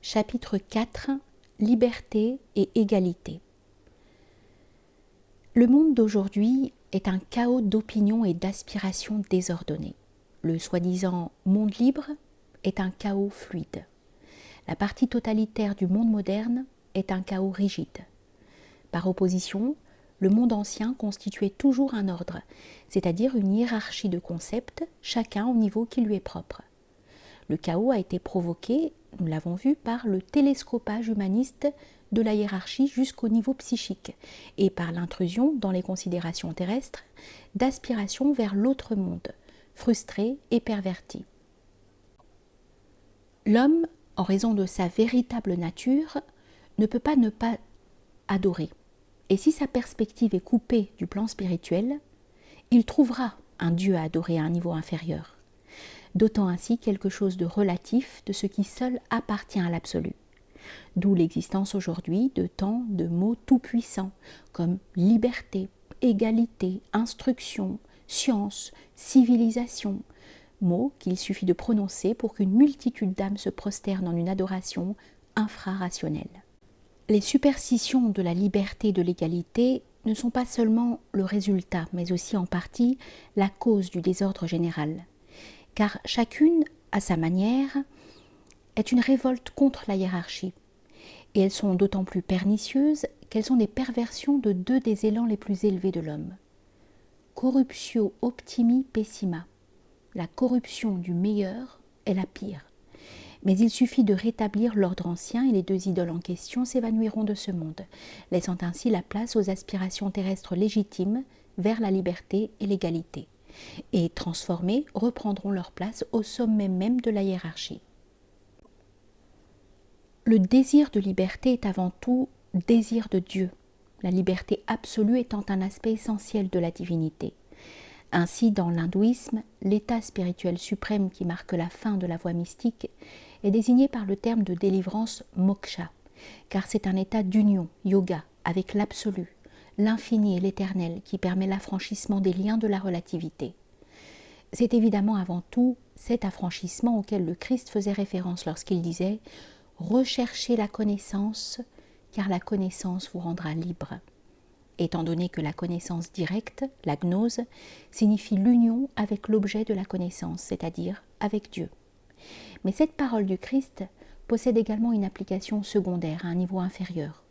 Chapitre 4 – Liberté et égalité. Le monde d'aujourd'hui est un chaos d'opinions et d'aspirations désordonnées. Le soi-disant monde libre est un chaos fluide. La partie totalitaire du monde moderne est un chaos rigide. Par opposition, le monde ancien constituait toujours un ordre, c'est-à-dire une hiérarchie de concepts, chacun au niveau qui lui est propre. Le chaos a été provoqué, nous l'avons vu, par le télescopage humaniste de la hiérarchie jusqu'au niveau psychique et par l'intrusion dans les considérations terrestres d'aspiration vers l'autre monde, frustré et perverti. L'homme, en raison de sa véritable nature, ne peut pas ne pas adorer. Et si sa perspective est coupée du plan spirituel, il trouvera un Dieu à adorer à un niveau inférieur, dotant ainsi quelque chose de relatif de ce qui seul appartient à l'absolu. D'où l'existence aujourd'hui de tant de mots tout-puissants comme liberté, égalité, instruction, science, civilisation, mots qu'il suffit de prononcer pour qu'une multitude d'âmes se prosternent en une adoration infrarationnelle. Les superstitions de la liberté et de l'égalité ne sont pas seulement le résultat, mais aussi en partie la cause du désordre général. Car chacune, à sa manière, est une révolte contre la hiérarchie. Et elles sont d'autant plus pernicieuses qu'elles sont des perversions de deux des élans les plus élevés de l'homme. Corruptio optimi pessima. La corruption du meilleur est la pire. Mais il suffit de rétablir l'ordre ancien et les deux idoles en question s'évanouiront de ce monde, laissant ainsi la place aux aspirations terrestres légitimes vers la liberté et l'égalité. Et transformées, reprendront leur place au sommet même de la hiérarchie. Le désir de liberté est avant tout désir de Dieu, la liberté absolue étant un aspect essentiel de la divinité. Ainsi, dans l'hindouisme, l'état spirituel suprême qui marque la fin de la voie mystique est désigné par le terme de délivrance moksha, car c'est un état d'union, yoga, avec l'absolu, l'infini et l'éternel qui permet l'affranchissement des liens de la relativité. C'est évidemment avant tout cet affranchissement auquel le Christ faisait référence lorsqu'il disait « Recherchez la connaissance, car la connaissance vous rendra libre ». Étant donné que la connaissance directe, la gnose, signifie l'union avec l'objet de la connaissance, c'est-à-dire avec Dieu. Mais cette parole du Christ possède également une application secondaire à un niveau inférieur.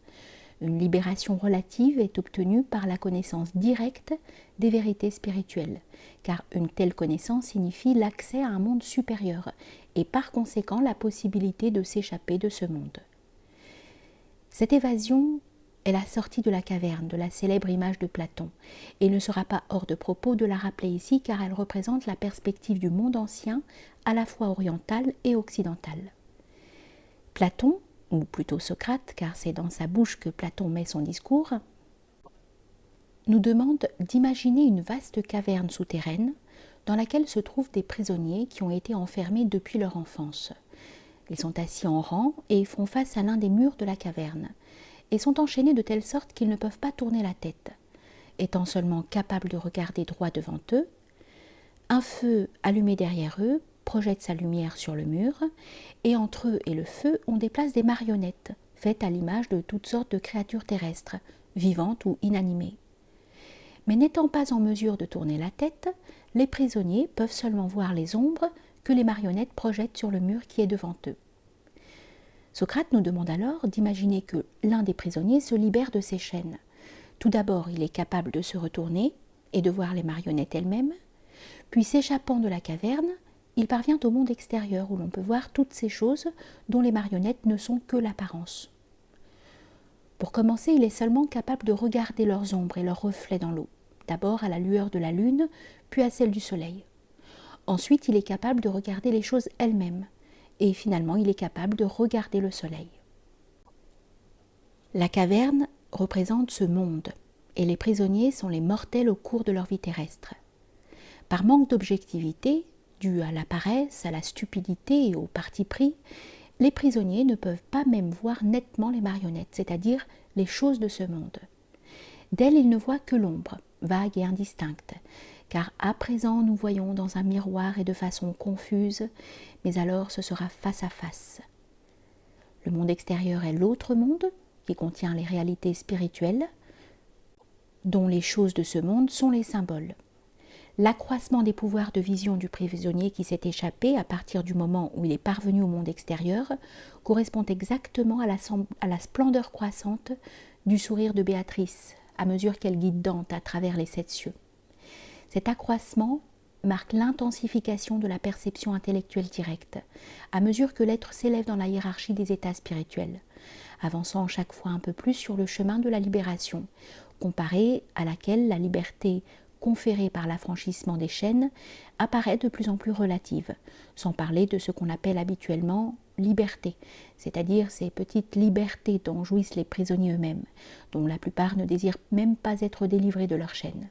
Une libération relative est obtenue par la connaissance directe des vérités spirituelles, car une telle connaissance signifie l'accès à un monde supérieur et par conséquent la possibilité de s'échapper de ce monde. Cette évasion est la sortie de la caverne, de la célèbre image de Platon, et il ne sera pas hors de propos de la rappeler ici car elle représente la perspective du monde ancien, à la fois oriental et occidental. Platon, ou plutôt Socrate, car c'est dans sa bouche que Platon met son discours, nous demande d'imaginer une vaste caverne souterraine dans laquelle se trouvent des prisonniers qui ont été enfermés depuis leur enfance. Ils sont assis en rang et font face à l'un des murs de la caverne, et sont enchaînés de telle sorte qu'ils ne peuvent pas tourner la tête. Étant seulement capables de regarder droit devant eux, un feu allumé derrière eux projette sa lumière sur le mur, et entre eux et le feu, on déplace des marionnettes, faites à l'image de toutes sortes de créatures terrestres, vivantes ou inanimées. Mais n'étant pas en mesure de tourner la tête, les prisonniers peuvent seulement voir les ombres que les marionnettes projettent sur le mur qui est devant eux. Socrate nous demande alors d'imaginer que l'un des prisonniers se libère de ses chaînes. Tout d'abord, il est capable de se retourner et de voir les marionnettes elles-mêmes, puis s'échappant de la caverne, il parvient au monde extérieur où l'on peut voir toutes ces choses dont les marionnettes ne sont que l'apparence. Pour commencer, il est seulement capable de regarder leurs ombres et leurs reflets dans l'eau, d'abord à la lueur de la lune, puis à celle du soleil. Ensuite, il est capable de regarder les choses elles-mêmes, et finalement il est capable de regarder le soleil. La caverne représente ce monde, et les prisonniers sont les mortels au cours de leur vie terrestre. Par manque d'objectivité, due à la paresse, à la stupidité et au parti pris, les prisonniers ne peuvent pas même voir nettement les marionnettes, c'est-à-dire les choses de ce monde. D'elles, ils ne voient que l'ombre, vague et indistincte, car à présent nous voyons dans un miroir et de façon confuse, mais alors ce sera face à face. Le monde extérieur est l'autre monde, qui contient les réalités spirituelles, dont les choses de ce monde sont les symboles. L'accroissement des pouvoirs de vision du prisonnier qui s'est échappé à partir du moment où il est parvenu au monde extérieur correspond exactement à la splendeur croissante du sourire de Béatrice, à mesure qu'elle guide Dante à travers les 7 cieux. Cet accroissement marque l'intensification de la perception intellectuelle directe, à mesure que l'être s'élève dans la hiérarchie des états spirituels, avançant chaque fois un peu plus sur le chemin de la libération, comparée à laquelle la liberté conférée par l'affranchissement des chaînes apparaît de plus en plus relative, sans parler de ce qu'on appelle habituellement liberté, c'est-à-dire ces petites libertés dont jouissent les prisonniers eux-mêmes, dont la plupart ne désirent même pas être délivrés de leurs chaînes.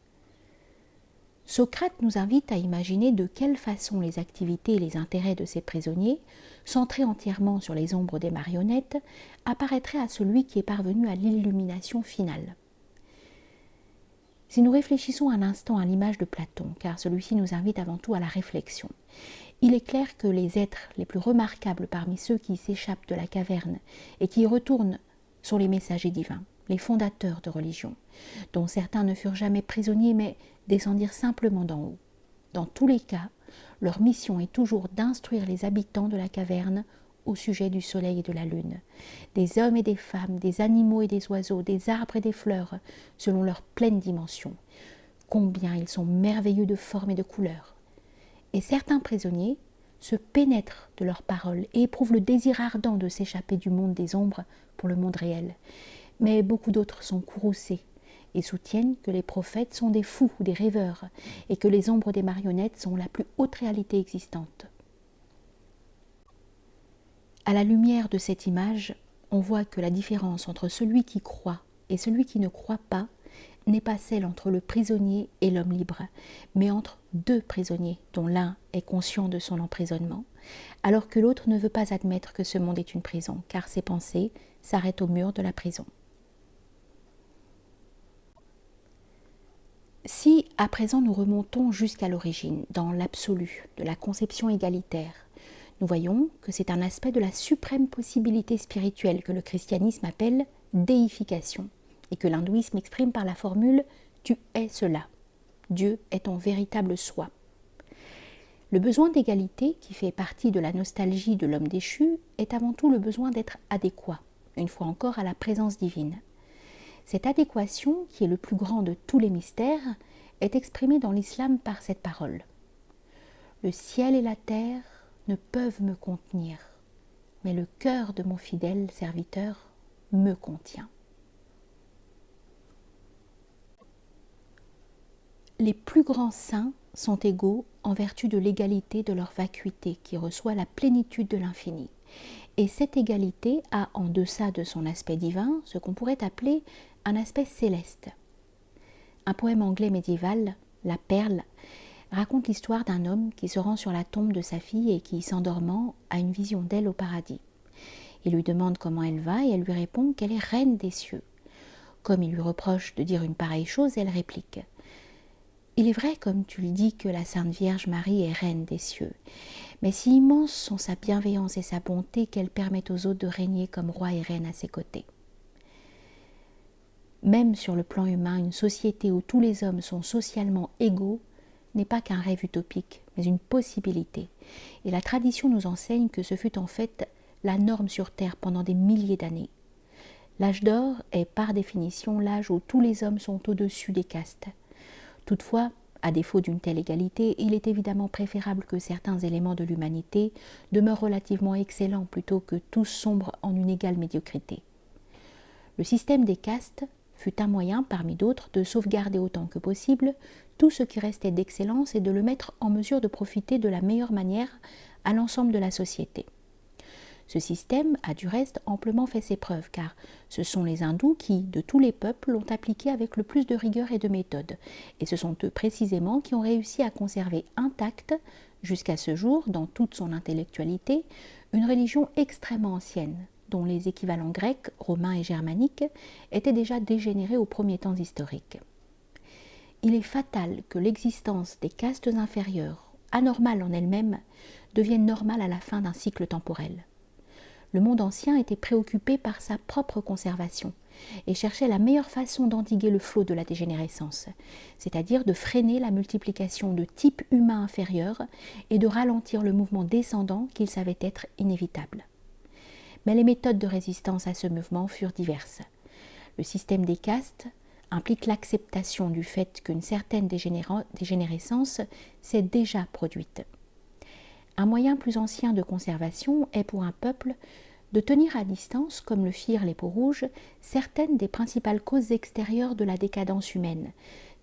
Socrate nous invite à imaginer de quelle façon les activités et les intérêts de ces prisonniers, centrés entièrement sur les ombres des marionnettes, apparaîtraient à celui qui est parvenu à l'illumination finale. Si nous réfléchissons un instant à l'image de Platon, car celui-ci nous invite avant tout à la réflexion, il est clair que les êtres les plus remarquables parmi ceux qui s'échappent de la caverne et qui y retournent sont les messagers divins, les fondateurs de religion, dont certains ne furent jamais prisonniers mais descendirent simplement d'en haut. Dans tous les cas, leur mission est toujours d'instruire les habitants de la caverne au sujet du soleil et de la lune, des hommes et des femmes, des animaux et des oiseaux, des arbres et des fleurs, selon leur pleine dimension. Combien ils sont merveilleux de forme et de couleur. Et certains prisonniers se pénètrent de leurs paroles et éprouvent le désir ardent de s'échapper du monde des ombres pour le monde réel. Mais beaucoup d'autres sont courroucés et soutiennent que les prophètes sont des fous ou des rêveurs et que les ombres des marionnettes sont la plus haute réalité existante. À la lumière de cette image, on voit que la différence entre celui qui croit et celui qui ne croit pas n'est pas celle entre le prisonnier et l'homme libre, mais entre 2 prisonniers dont l'un est conscient de son emprisonnement, alors que l'autre ne veut pas admettre que ce monde est une prison, car ses pensées s'arrêtent au mur de la prison. Si, à présent, nous remontons jusqu'à l'origine, dans l'absolu de la conception égalitaire, nous voyons que c'est un aspect de la suprême possibilité spirituelle que le christianisme appelle déification, et que l'hindouisme exprime par la formule « tu es cela ». Dieu est ton véritable soi. Le besoin d'égalité, qui fait partie de la nostalgie de l'homme déchu, est avant tout le besoin d'être adéquat, une fois encore à la présence divine. Cette adéquation, qui est le plus grand de tous les mystères, est exprimée dans l'islam par cette parole. Le ciel et la terre ne peuvent me contenir, mais le cœur de mon fidèle serviteur me contient. Les plus grands saints sont égaux en vertu de l'égalité de leur vacuité qui reçoit la plénitude de l'infini. Et cette égalité a en deçà de son aspect divin ce qu'on pourrait appeler un aspect céleste. Un poème anglais médiéval, La Perle, raconte l'histoire d'un homme qui se rend sur la tombe de sa fille et qui, s'endormant, a une vision d'elle au paradis. Il lui demande comment elle va et elle lui répond qu'elle est reine des cieux. Comme il lui reproche de dire une pareille chose, elle réplique « Il est vrai, comme tu le dis, que la Sainte Vierge Marie est reine des cieux, mais si immenses sont sa bienveillance et sa bonté qu'elle permet aux autres de régner comme roi et reine à ses côtés. » Même sur le plan humain, une société où tous les hommes sont socialement égaux n'est pas qu'un rêve utopique, mais une possibilité. Et la tradition nous enseigne que ce fut en fait la norme sur Terre pendant des milliers d'années. L'âge d'or est par définition l'âge où tous les hommes sont au-dessus des castes. Toutefois, à défaut d'une telle égalité, il est évidemment préférable que certains éléments de l'humanité demeurent relativement excellents plutôt que tous sombrent en une égale médiocrité. Le système des castes fut un moyen, parmi d'autres, de sauvegarder autant que possible tout ce qui restait d'excellence et de le mettre en mesure de profiter de la meilleure manière à l'ensemble de la société. Ce système a du reste amplement fait ses preuves, car ce sont les hindous qui, de tous les peuples, l'ont appliqué avec le plus de rigueur et de méthode, et ce sont eux précisément qui ont réussi à conserver intacte, jusqu'à ce jour, dans toute son intellectualité, une religion extrêmement ancienne, dont les équivalents grecs, romains et germaniques étaient déjà dégénérés aux premiers temps historiques. Il est fatal que l'existence des castes inférieures, anormales en elles-mêmes, devienne normale à la fin d'un cycle temporel. Le monde ancien était préoccupé par sa propre conservation et cherchait la meilleure façon d'endiguer le flot de la dégénérescence, c'est-à-dire de freiner la multiplication de types humains inférieurs et de ralentir le mouvement descendant qu'il savait être inévitable. Mais les méthodes de résistance à ce mouvement furent diverses. Le système des castes implique l'acceptation du fait qu'une certaine dégénérescence s'est déjà produite. Un moyen plus ancien de conservation est pour un peuple de tenir à distance, comme le firent les Peaux-Rouges, certaines des principales causes extérieures de la décadence humaine,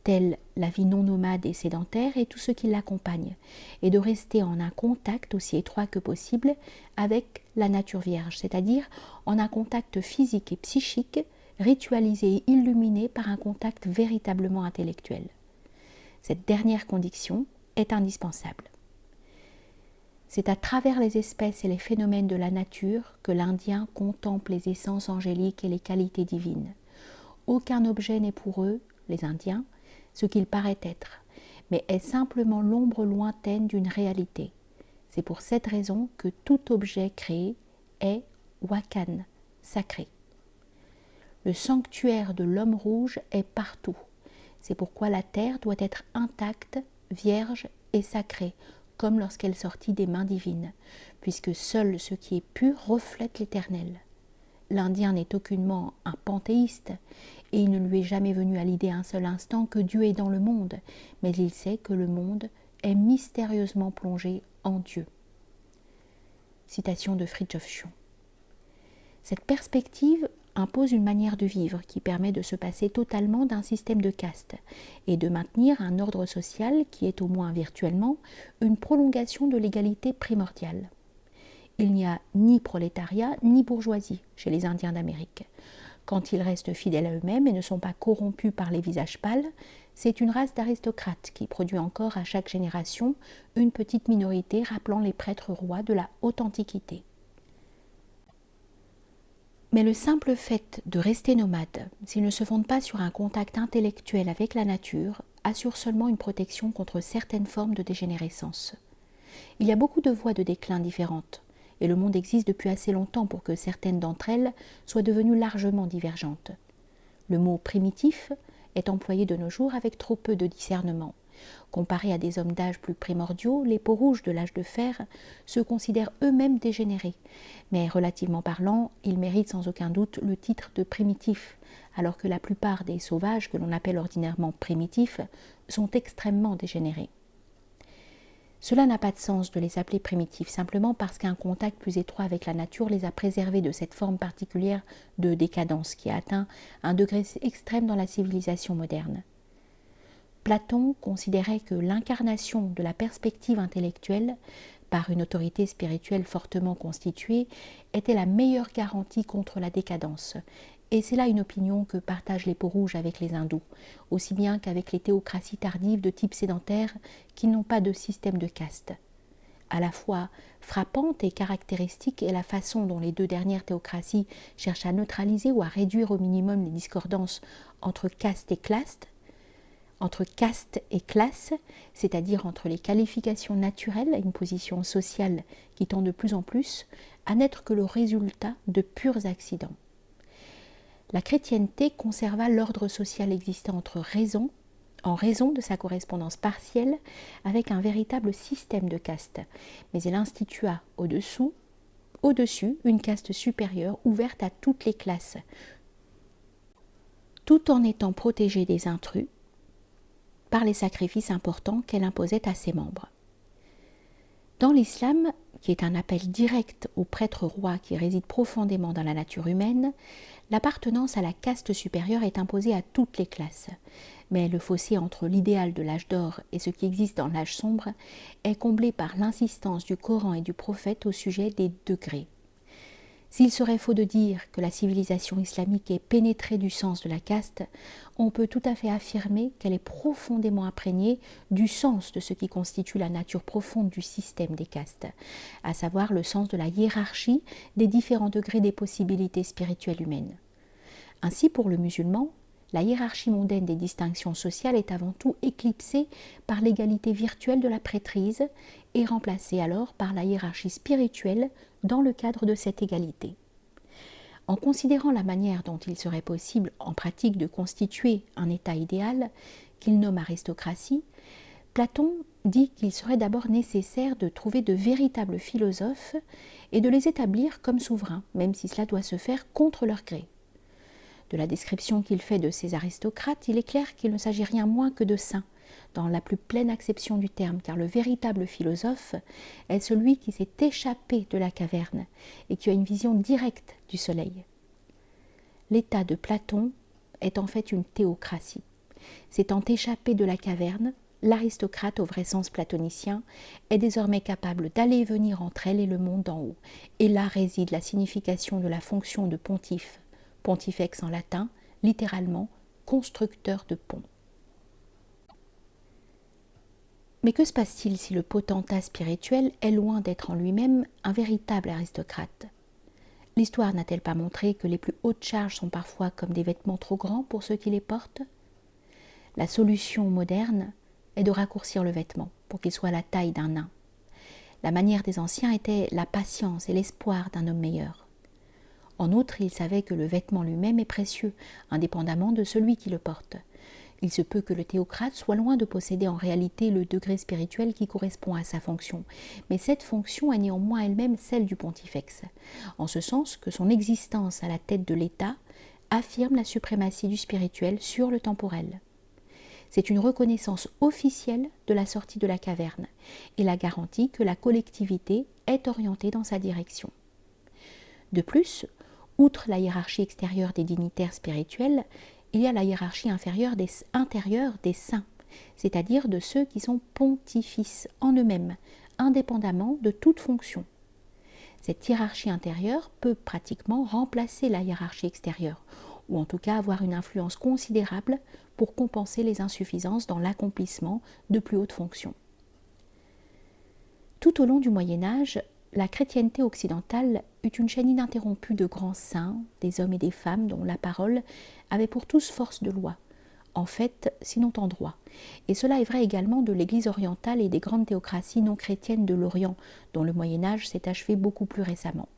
telles la vie non nomade et sédentaire et tout ce qui l'accompagne, et de rester en un contact aussi étroit que possible avec la nature vierge, c'est-à-dire en un contact physique et psychique, ritualisé et illuminé par un contact véritablement intellectuel. Cette dernière condition est indispensable. C'est à travers les espèces et les phénomènes de la nature que l'Indien contemple les essences angéliques et les qualités divines. Aucun objet n'est pour eux, les Indiens, ce qu'il paraît être, mais est simplement l'ombre lointaine d'une réalité. C'est pour cette raison que tout objet créé est wakan, sacré. Le sanctuaire de l'homme rouge est partout. C'est pourquoi la terre doit être intacte, vierge et sacrée, comme lorsqu'elle sortit des mains divines, puisque seul ce qui est pur reflète l'éternel. L'Indien n'est aucunement un panthéiste, et il ne lui est jamais venu à l'idée un seul instant que Dieu est dans le monde, mais il sait que le monde est mystérieusement plongé en Dieu. Citation de Fridtjof Schuon. Cette perspective impose une manière de vivre qui permet de se passer totalement d'un système de castes et de maintenir un ordre social qui est, au moins virtuellement, une prolongation de l'égalité primordiale. Il n'y a ni prolétariat ni bourgeoisie chez les Indiens d'Amérique. Quand ils restent fidèles à eux-mêmes et ne sont pas corrompus par les visages pâles, c'est une race d'aristocrates qui produit encore à chaque génération une petite minorité rappelant les prêtres rois de la haute antiquité. Mais le simple fait de rester nomade, s'il ne se fonde pas sur un contact intellectuel avec la nature, assure seulement une protection contre certaines formes de dégénérescence. Il y a beaucoup de voies de déclin différentes, et le monde existe depuis assez longtemps pour que certaines d'entre elles soient devenues largement divergentes. Le mot primitif est employé de nos jours avec trop peu de discernement. Comparés à des hommes d'âge plus primordiaux, les Peaux-Rouges de l'âge de fer se considèrent eux-mêmes dégénérés, mais relativement parlant, ils méritent sans aucun doute le titre de primitifs, alors que la plupart des sauvages que l'on appelle ordinairement primitifs sont extrêmement dégénérés. Cela n'a pas de sens de les appeler primitifs, simplement parce qu'un contact plus étroit avec la nature les a préservés de cette forme particulière de décadence qui a atteint un degré extrême dans la civilisation moderne. Platon considérait que l'incarnation de la perspective intellectuelle, par une autorité spirituelle fortement constituée, était la meilleure garantie contre la décadence. Et c'est là une opinion que partagent les Peaux-Rouges avec les hindous, aussi bien qu'avec les théocraties tardives de type sédentaire qui n'ont pas de système de caste. À la fois frappante et caractéristique est la façon dont les deux dernières théocraties cherchent à neutraliser ou à réduire au minimum les discordances entre caste et classe, c'est-à-dire entre les qualifications naturelles à une position sociale qui tend de plus en plus à n'être que le résultat de purs accidents. La chrétienté conserva l'ordre social existant en raison de sa correspondance partielle avec un véritable système de castes, mais elle institua au-dessus une caste supérieure ouverte à toutes les classes, tout en étant protégée des intrus par les sacrifices importants qu'elle imposait à ses membres. Dans l'islam, qui est un appel direct aux prêtres rois qui résident profondément dans la nature humaine, l'appartenance à la caste supérieure est imposée à toutes les classes. Mais le fossé entre l'idéal de l'âge d'or et ce qui existe dans l'âge sombre est comblé par l'insistance du Coran et du prophète au sujet des degrés. S'il serait faux de dire que la civilisation islamique est pénétrée du sens de la caste, on peut tout à fait affirmer qu'elle est profondément imprégnée du sens de ce qui constitue la nature profonde du système des castes, à savoir le sens de la hiérarchie des différents degrés des possibilités spirituelles humaines. Ainsi, pour le musulman, La hiérarchie mondaine des distinctions sociales est avant tout éclipsée par l'égalité virtuelle de la prêtrise et remplacée alors par la hiérarchie spirituelle dans le cadre de cette égalité. En considérant la manière dont il serait possible en pratique de constituer un état idéal, qu'il nomme aristocratie, Platon dit qu'il serait d'abord nécessaire de trouver de véritables philosophes et de les établir comme souverains, même si cela doit se faire contre leur gré. De la description qu'il fait de ces aristocrates, il est clair qu'il ne s'agit rien moins que de saints, dans la plus pleine acception du terme, car le véritable philosophe est celui qui s'est échappé de la caverne et qui a une vision directe du soleil. L'état de Platon est en fait une théocratie. S'étant échappé de la caverne, l'aristocrate au vrai sens platonicien est désormais capable d'aller et venir entre elle et le monde d'en haut. Et là réside la signification de la fonction de pontife, pontifex en latin, littéralement constructeur de ponts. Mais que se passe-t-il si le potentat spirituel est loin d'être en lui-même un véritable aristocrate ? L'histoire n'a-t-elle pas montré que les plus hautes charges sont parfois comme des vêtements trop grands pour ceux qui les portent ? La solution moderne est de raccourcir le vêtement pour qu'il soit à la taille d'un nain. La manière des anciens était la patience et l'espoir d'un homme meilleur. En outre, ils savaient que le vêtement lui-même est précieux, indépendamment de celui qui le porte. Il se peut que le théocrate soit loin de posséder en réalité le degré spirituel qui correspond à sa fonction, mais cette fonction est néanmoins elle-même celle du pontifex, en ce sens que son existence à la tête de l'État affirme la suprématie du spirituel sur le temporel. C'est une reconnaissance officielle de la sortie de la caverne et la garantie que la collectivité est orientée dans sa direction. De plus, outre la hiérarchie extérieure des dignitaires spirituels, il y a la hiérarchie intérieure des saints, c'est-à-dire de ceux qui sont pontifices en eux-mêmes, indépendamment de toute fonction. Cette hiérarchie intérieure peut pratiquement remplacer la hiérarchie extérieure, ou en tout cas avoir une influence considérable pour compenser les insuffisances dans l'accomplissement de plus hautes fonctions. Tout au long du Moyen-Âge, la chrétienté occidentale eut une chaîne ininterrompue de grands saints, des hommes et des femmes dont la parole avait pour tous force de loi, en fait, sinon en droit. Et cela est vrai également de l'Église orientale et des grandes théocraties non chrétiennes de l'Orient, dont le Moyen-Âge s'est achevé beaucoup plus récemment.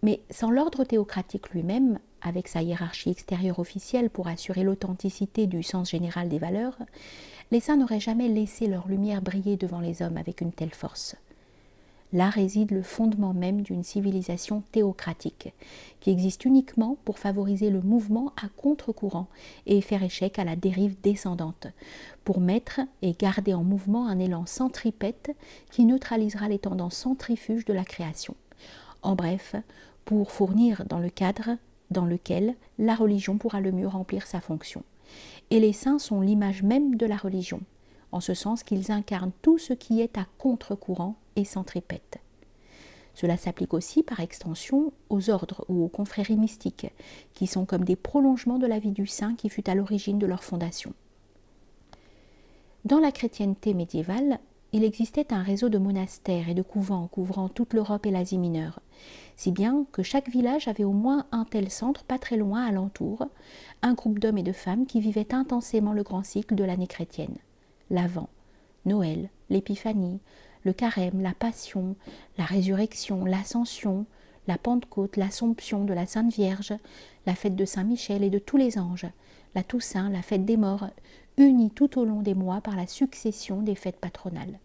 Mais sans l'ordre théocratique lui-même, avec sa hiérarchie extérieure officielle pour assurer l'authenticité du sens général des valeurs, les saints n'auraient jamais laissé leur lumière briller devant les hommes avec une telle force. Là réside le fondement même d'une civilisation théocratique, qui existe uniquement pour favoriser le mouvement à contre-courant et faire échec à la dérive descendante, pour mettre et garder en mouvement un élan centripète qui neutralisera les tendances centrifuges de la création. En bref, pour fournir dans le cadre dans lequel la religion pourra le mieux remplir sa fonction. Et les saints sont l'image même de la religion, en ce sens qu'ils incarnent tout ce qui est à contre-courant et centripète. Cela s'applique aussi, par extension, aux ordres ou aux confréries mystiques, qui sont comme des prolongements de la vie du saint qui fut à l'origine de leur fondation. Dans la chrétienté médiévale, il existait un réseau de monastères et de couvents couvrant toute l'Europe et l'Asie mineure, si bien que chaque village avait au moins un tel centre pas très loin alentour, un groupe d'hommes et de femmes qui vivaient intensément le grand cycle de l'année chrétienne. L'Avent, Noël, l'Épiphanie, le Carême, la Passion, la Résurrection, l'Ascension, la Pentecôte, l'Assomption de la Sainte Vierge, la fête de Saint-Michel et de tous les anges, la Toussaint, la fête des morts, unis tout au long des mois par la succession des fêtes patronales.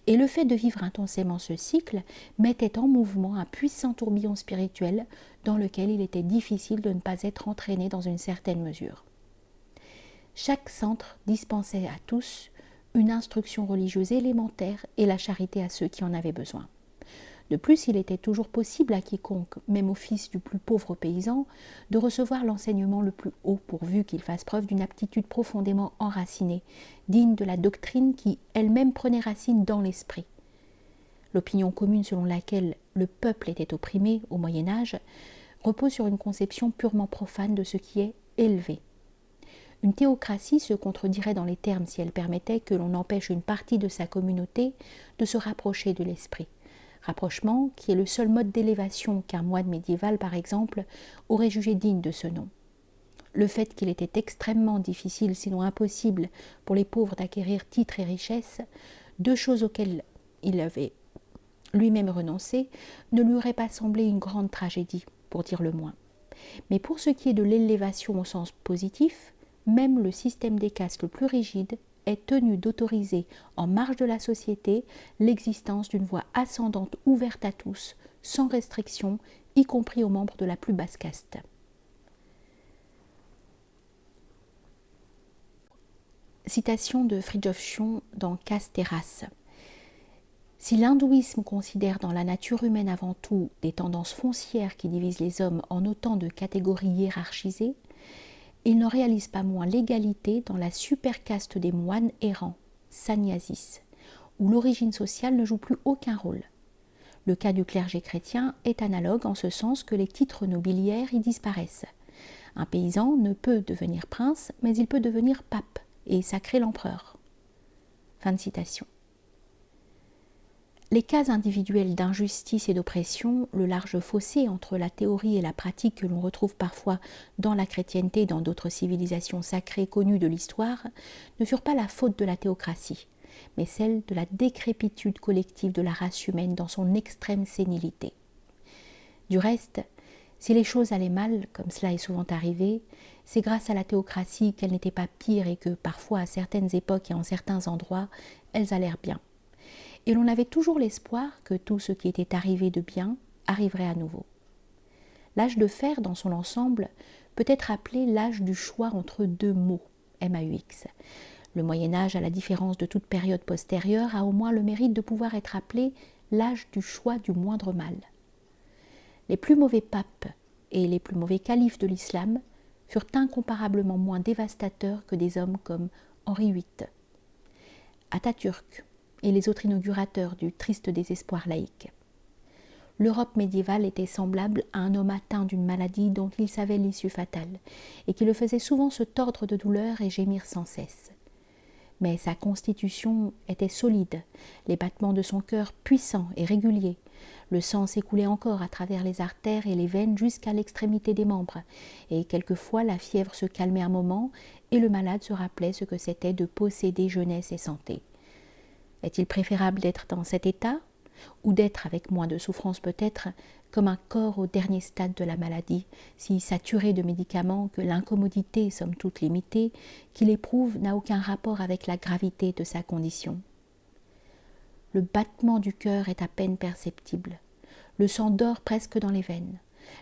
Et le fait de vivre intensément ce cycle mettait en mouvement un puissant tourbillon spirituel dans lequel il était difficile de ne pas être entraîné dans une certaine mesure. Chaque centre dispensait à tous une instruction religieuse élémentaire et la charité à ceux qui en avaient besoin. De plus, il était toujours possible à quiconque, même au fils du plus pauvre paysan, de recevoir l'enseignement le plus haut pourvu qu'il fasse preuve d'une aptitude profondément enracinée, digne de la doctrine qui elle-même prenait racine dans l'esprit. L'opinion commune selon laquelle le peuple était opprimé au Moyen-Âge repose sur une conception purement profane de ce qui est élevé. Une théocratie se contredirait dans les termes si elle permettait que l'on empêche une partie de sa communauté de se rapprocher de l'esprit. Rapprochement qui est le seul mode d'élévation qu'un moine médiéval, par exemple, aurait jugé digne de ce nom. le fait qu'il était extrêmement difficile, sinon impossible, pour les pauvres d'acquérir titres et richesses, deux choses auxquelles il avait lui-même renoncé, ne lui aurait pas semblé une grande tragédie, pour dire le moins. Mais pour ce qui est de l'élévation au sens positif, même le système des castes le plus rigide est tenu d'autoriser, en marge de la société, l'existence d'une voie ascendante ouverte à tous, sans restriction, y compris aux membres de la plus basse caste. Citation de Fridtjof Schuon dans Caste et race. Si l'hindouisme considère dans la nature humaine avant tout des tendances foncières qui divisent les hommes en autant de catégories hiérarchisées, il n'en réalise pas moins l'égalité dans la supercaste des moines errants, sannyasis, où l'origine sociale ne joue plus aucun rôle. Le cas du clergé chrétien est analogue en ce sens que les titres nobiliaires y disparaissent. Un paysan ne peut devenir prince, mais il peut devenir pape et sacrer l'empereur. Fin de citation. Les cas individuels d'injustice et d'oppression, le large fossé entre la théorie et la pratique que l'on retrouve parfois dans la chrétienté et dans d'autres civilisations sacrées connues de l'histoire, ne furent pas la faute de la théocratie, mais celle de la décrépitude collective de la race humaine dans son extrême sénilité. Du reste, si les choses allaient mal, comme cela est souvent arrivé, c'est grâce à la théocratie qu'elles n'étaient pas pires et que parfois à certaines époques et en certains endroits, elles allèrent bien. Et l'on avait toujours l'espoir que tout ce qui était arrivé de bien arriverait à nouveau. L'âge de fer dans son ensemble peut être appelé l'âge du choix entre deux maux, MAUX. Le Moyen-Âge, à la différence de toute période postérieure, a au moins le mérite de pouvoir être appelé l'âge du choix du moindre mal. Les plus mauvais papes et les plus mauvais califes de l'islam furent incomparablement moins dévastateurs que des hommes comme Henri VIII, Atatürk et les autres inaugurateurs du triste désespoir laïque. L'Europe médiévale était semblable à un homme atteint d'une maladie dont il savait l'issue fatale et qui le faisait souvent se tordre de douleur et gémir sans cesse. Mais sa constitution était solide, les battements de son cœur puissants et réguliers, le sang s'écoulait encore à travers les artères et les veines jusqu'à l'extrémité des membres, et quelquefois la fièvre se calmait un moment et le malade se rappelait ce que c'était de posséder jeunesse et santé. Est-il préférable d'être dans cet état, ou d'être, avec moins de souffrance peut-être, comme un corps au dernier stade de la maladie, si saturé de médicaments que l'incommodité, somme toute limitée, qu'il éprouve n'a aucun rapport avec la gravité de sa condition. Le battement du cœur est à peine perceptible. Le sang dort presque dans les veines.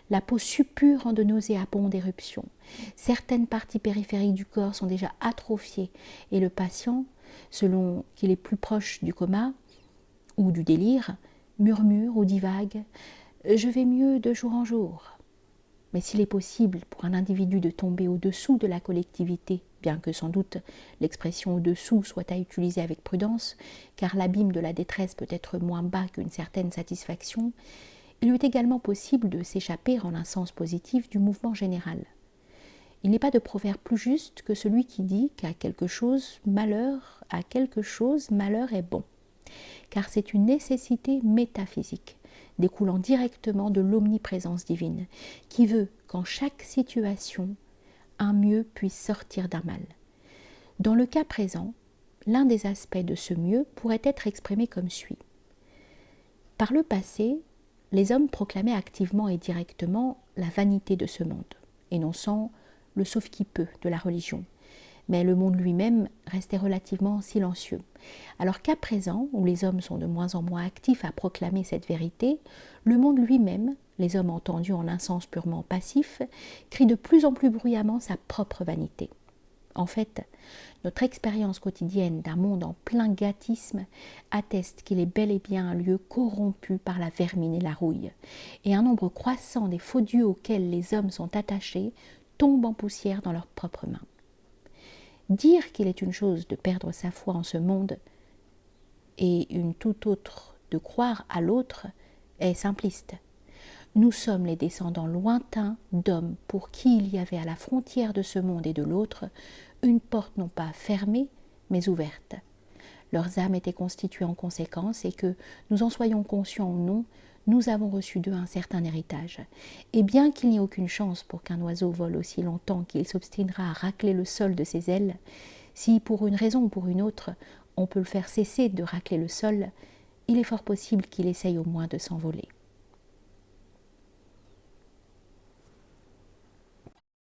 La peau suppure en de nauséabondes éruptions. Certaines parties périphériques du corps sont déjà atrophiées et le patient, selon qu'il est plus proche du coma ou du délire, murmure ou divague « Je vais mieux de jour en jour ». Mais s'il est possible pour un individu de tomber au-dessous de la collectivité, bien que sans doute l'expression au-dessous soit à utiliser avec prudence, car l'abîme de la détresse peut être moins bas qu'une certaine satisfaction, il lui est également possible de s'échapper en un sens positif du mouvement général. Il n'est pas de proverbe plus juste que celui qui dit qu'à quelque chose, malheur est bon, car c'est une nécessité métaphysique, découlant directement de l'omniprésence divine, qui veut qu'en chaque situation, un mieux puisse sortir d'un mal. Dans le cas présent, l'un des aspects de ce mieux pourrait être exprimé comme suit. Par le passé, les hommes proclamaient activement et directement la vanité de ce monde, énonçant le sauve-qui-peut de la religion. Mais le monde lui-même restait relativement silencieux. Alors qu'à présent, où les hommes sont de moins en moins actifs à proclamer cette vérité, le monde lui-même, les hommes entendus en un sens purement passif, crie de plus en plus bruyamment sa propre vanité. En fait, notre expérience quotidienne d'un monde en plein gâtisme atteste qu'il est bel et bien un lieu corrompu par la vermine et la rouille, et un nombre croissant des faux dieux auxquels les hommes sont attachés tombe en poussière dans leurs propres mains. Dire qu'il est une chose de perdre sa foi en ce monde et une toute autre de croire à l'autre est simpliste. Nous sommes les descendants lointains d'hommes pour qui il y avait à la frontière de ce monde et de l'autre une porte non pas fermée mais ouverte. Leurs âmes étaient constituées en conséquence et que nous en soyons conscients ou non, nous avons reçu d'eux un certain héritage. Et bien qu'il n'y ait aucune chance pour qu'un oiseau vole aussi longtemps qu'il s'obstinera à racler le sol de ses ailes, si pour une raison ou pour une autre, on peut le faire cesser de racler le sol, il est fort possible qu'il essaye au moins de s'envoler.